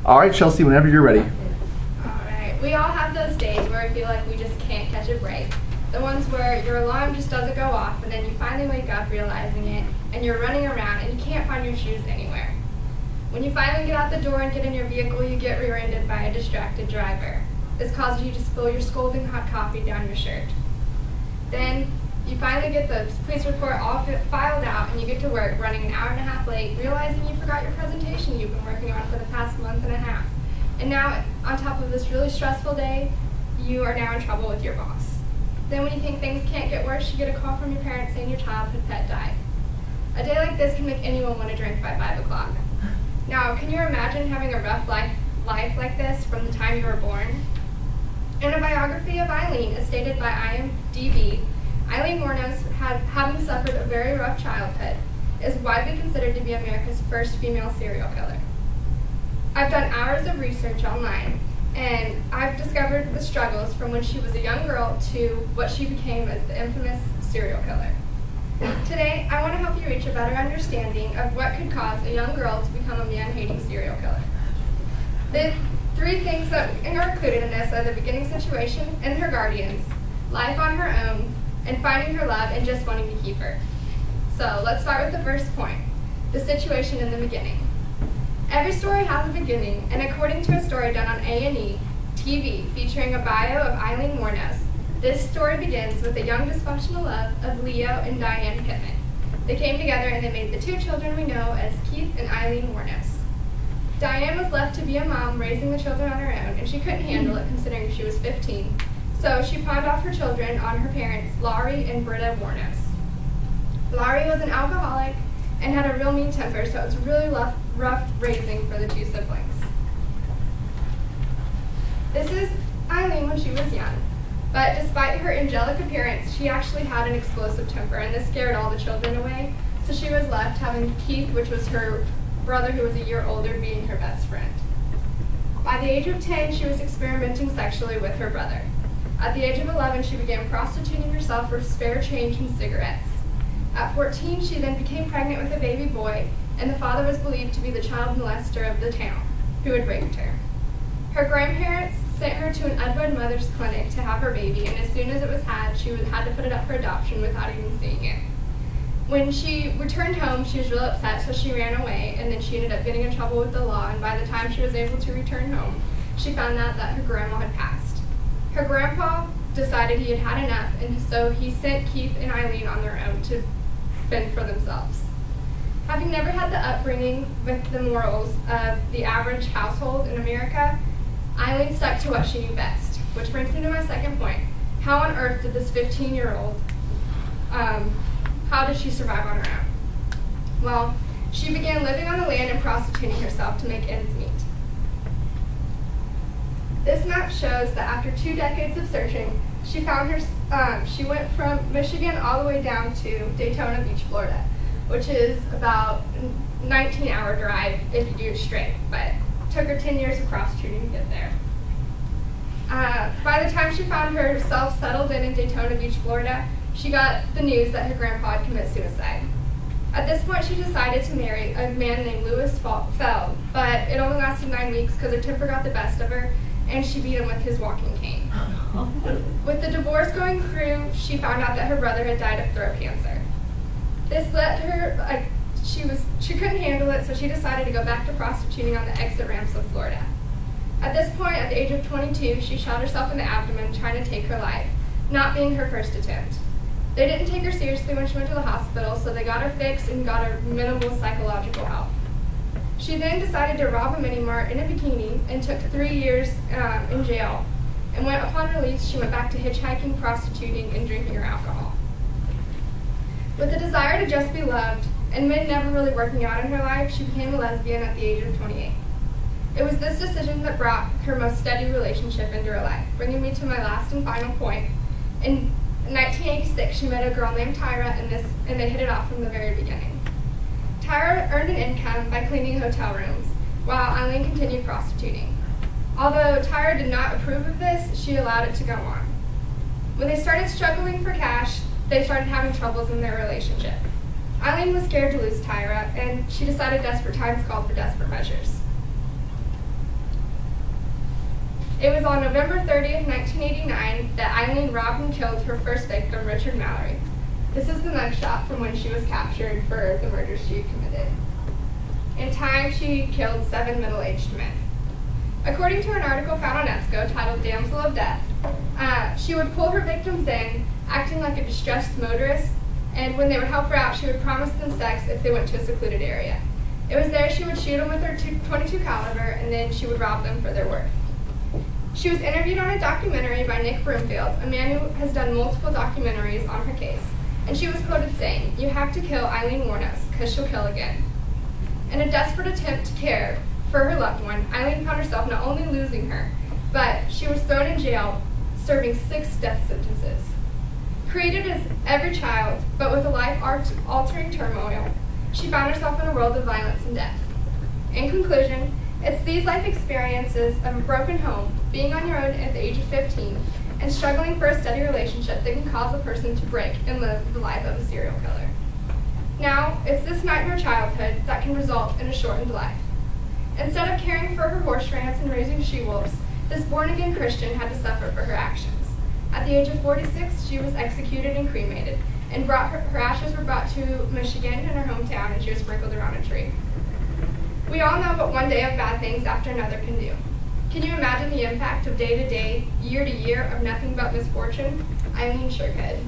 All right, Chelsea, whenever you're ready. Alright, we all have those days where we feel like we just can't catch a break. The ones where your alarm just doesn't go off and then you finally wake up realizing it and you're running around and you can't find your shoes anywhere. When you finally get out the door and get in your vehicle, you get rear-ended by a distracted driver. This causes you to spill your scalding hot coffee down your shirt. Then you finally get the police report all filed out and you get to work running an hour and a half late, realizing you forgot your presentation you've been working on for the past month and a half. And now, on top of this really stressful day, you are now in trouble with your boss. Then when you think things can't get worse, you get a call from your parents saying your childhood pet died. A day like this can make anyone want to drink by 5 o'clock. Now, can you imagine having a rough life like this from the time you were born? In a biography of Eileen, as stated by IMDb, Eileen Wuornos, having suffered a very rough childhood, is widely considered to be America's first female serial killer. I've done hours of research online, and I've discovered the struggles from when she was a young girl to what she became as the infamous serial killer. Today, I want to help you reach a better understanding of what could cause a young girl to become a man-hating serial killer. The 3 things that are included in this are the beginning situation and her guardians, life on her own, and finding her love and just wanting to keep her. So let's start with the first point, the situation in the beginning. Every story has a beginning, and according to a story done on A&E TV featuring a bio of Eileen Wuornos, this story begins with a young dysfunctional love of Leo and Diane Pittman. They came together and they made the 2 children we know as Keith and Eileen Wuornos. Diane was left to be a mom raising the children on her own, and she couldn't handle it considering she was 15. So she pawned off her children on her parents, Laurie and Britta Wuornos. Laurie was an alcoholic and had a real mean temper, so it was really rough raising for the 2 siblings. This is Eileen when she was young, but despite her angelic appearance, she actually had an explosive temper, and this scared all the children away, so she was left having Keith, which was her brother who was a year older, being her best friend. By the age of 10, she was experimenting sexually with her brother. At the age of 11, she began prostituting herself for spare change and cigarettes. At 14, she then became pregnant with a baby boy, and the father was believed to be the child molester of the town, who had raped her. Her grandparents sent her to an Edward Mother's Clinic to have her baby, and as soon as it was had, she had to put it up for adoption without even seeing it. When she returned home, she was real upset, so she ran away, and then she ended up getting in trouble with the law, and by the time she was able to return home, she found out that her grandma had passed. Her grandpa decided he had had enough, and so he sent Keith and Eileen on their own to fend for themselves. Having never had the upbringing with the morals of the average household in America, Eileen stuck to what she knew best, which brings me to my second point. How on earth did this 15-year-old, how did she survive on her own? Well, she began living on the land and prostituting herself to make ends meet. This map shows that after 2 decades of searching, she went from Michigan all the way down to Daytona Beach, Florida, which is about a 19-hour drive if you do it straight, but it took her 10 years of prostituting to get there. By the time she found herself settled in Daytona Beach, Florida, she got the news that her grandpa had committed suicide. At this point, she decided to marry a man named Louis Feld, but it only lasted 9 weeks because her temper got the best of her, and she beat him with his walking cane. With the divorce going through, she found out that her brother had died of throat cancer. This led her, she couldn't handle it, so she decided to go back to prostituting on the exit ramps of Florida. At this point, at the age of 22, she shot herself in the abdomen trying to take her life, not being her first attempt. They didn't take her seriously when she went to the hospital, so they got her fixed and got her minimal psychological help. She then decided to rob a mini-mart in a bikini and took 3 years in jail. And when upon release, she went back to hitchhiking, prostituting, and drinking her alcohol. With a desire to just be loved, and men never really working out in her life, she became a lesbian at the age of 28. It was this decision that brought her most steady relationship into her life, bringing me to my last and final point. In 1986, she met a girl named Tyra, and they hit it off from the very beginning. Tyra earned an income by cleaning hotel rooms, while Eileen continued prostituting. Although Tyra did not approve of this, she allowed it to go on. When they started struggling for cash, they started having troubles in their relationship. Eileen was scared to lose Tyra, and she decided desperate times called for desperate measures. It was on November 30th, 1989, that Eileen robbed and killed her first victim, Richard Mallory. This is the mugshot from when she was captured for the murders she committed. In time, she killed 7 middle-aged men. According to an article found on EBSCO titled Damsel of Death, she would pull her victims in, acting like a distressed motorist, and when they would help her out, she would promise them sex if they went to a secluded area. It was there she would shoot them with her .22 caliber, and then she would rob them for their worth. She was interviewed on a documentary by Nick Broomfield, a man who has done multiple documentaries on her case, and she was quoted saying, "You have to kill Eileen Wuornos, because she'll kill again." In a desperate attempt to care for her loved one, Eileen found herself not only losing her, but she was thrown in jail, serving 6 death sentences. Created as every child, but with a life-altering turmoil, she found herself in a world of violence and death. In conclusion, it's these life experiences of a broken home, being on your own at the age of 15, and struggling for a steady relationship that can cause a person to break and live the life of a serial killer. Now, it's this nightmare childhood that can result in a shortened life. Instead of caring for her horse rants and raising she-wolves, this born-again Christian had to suffer for her actions. At the age of 46, she was executed and cremated, and her ashes were brought to Michigan in her hometown, and she was sprinkled around a tree. We all know what one day of bad things after another can do. Can you imagine the impact of day to day, year to year of nothing but misfortune? Eileen sure could.